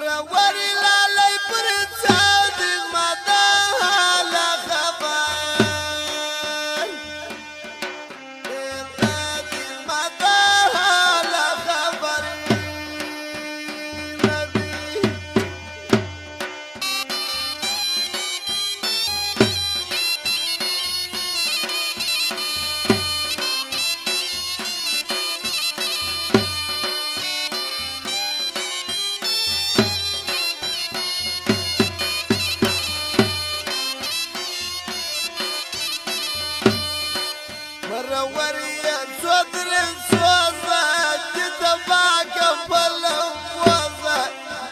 مروري لالي پر صادق مدا حالا خبر صادق مدا حالا خبر مروري صدر صوصة جتباك بلم وصة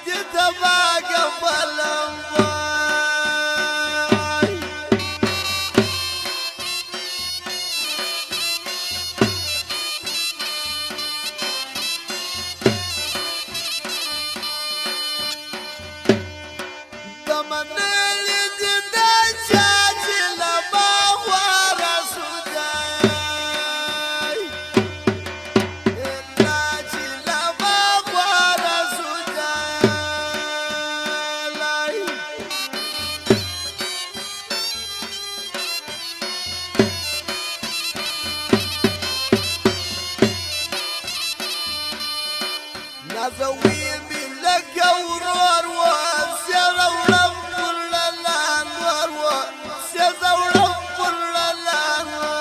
جتباك بلم دمنالي جدا شاجي لما وارا سوداي إلاجي لما وارا سوداي نازوي من لك ورور وسيرة ولم كل الأنوار وسيرة ولم كل الأنوار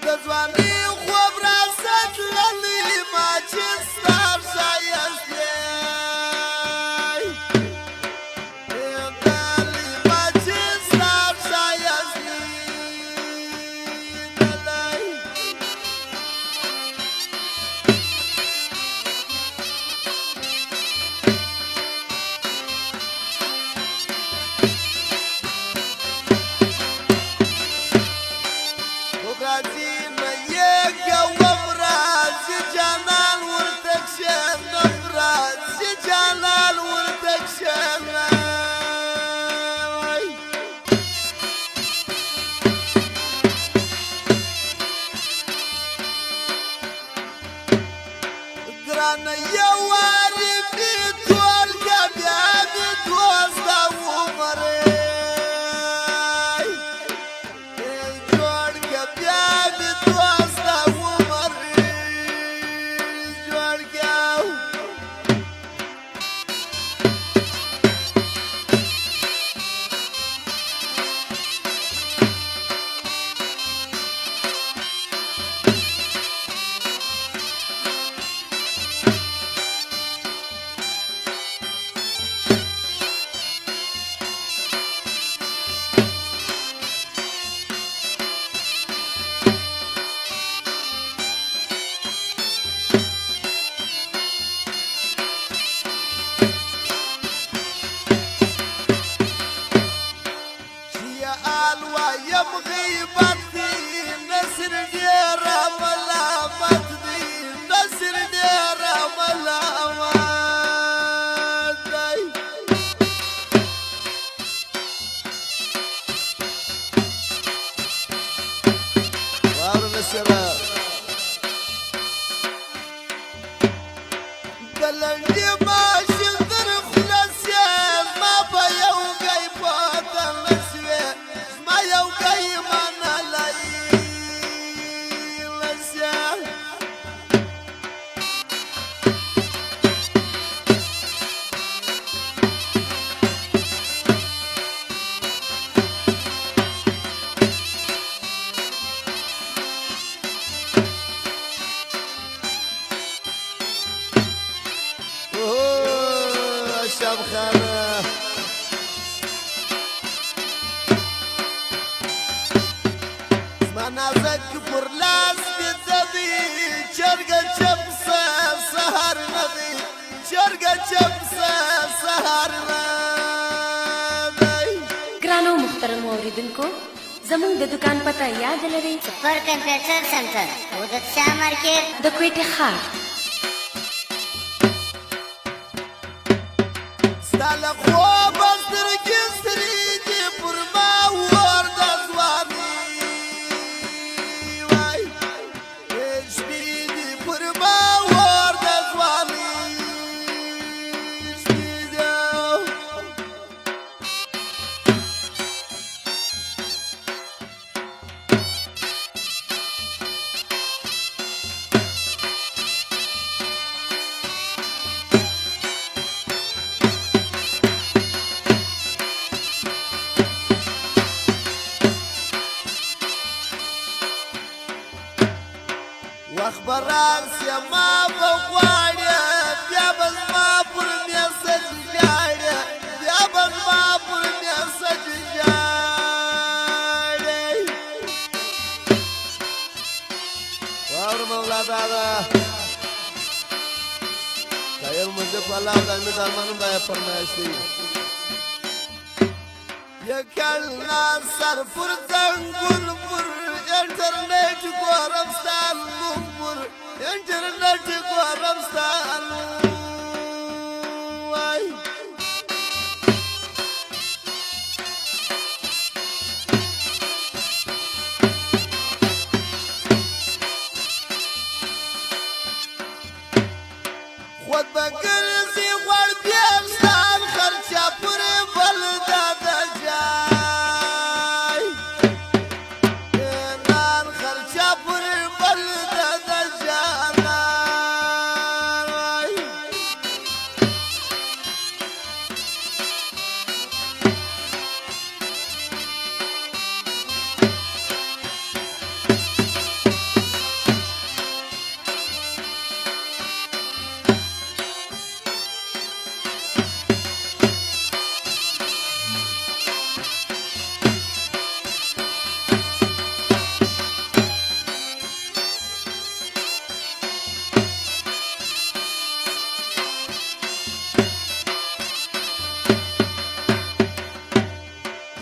دزواني خوب راسد للي ما چستار شايستي Grana yawari fi tol gabyami dosta umare jod gabyami dosta umare jod gaw alwa yam ghibatي نسر دير ملامت دي نسر دير ملامت دي وارو نسرا دلني ما شندر خلاص ما بيو غيبات شبخانة منازك برلاس بتدي شرقة شمسة سهر نبي شرقة شمسة سهر نبي ګرانو محترم اوریدونکو زموږ د دکان پته یاد لرئ سپر کمپیوټر سنټر عودت شاه مارکیټ د کوټې ښار ستاله خوب الله دائمی درمانم باید فرمایش دی یکلنا سر پر زنگل پر انترنت گورمستان پر انترنت گورمستان وای خود بگرزی غور بیرستان خرچا پر بلداد جای نان خرچا پر بلداد جانای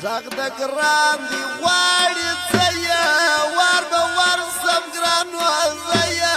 زغ د ګران دی غواړي څه یې وار به ورسم ګران وزه یې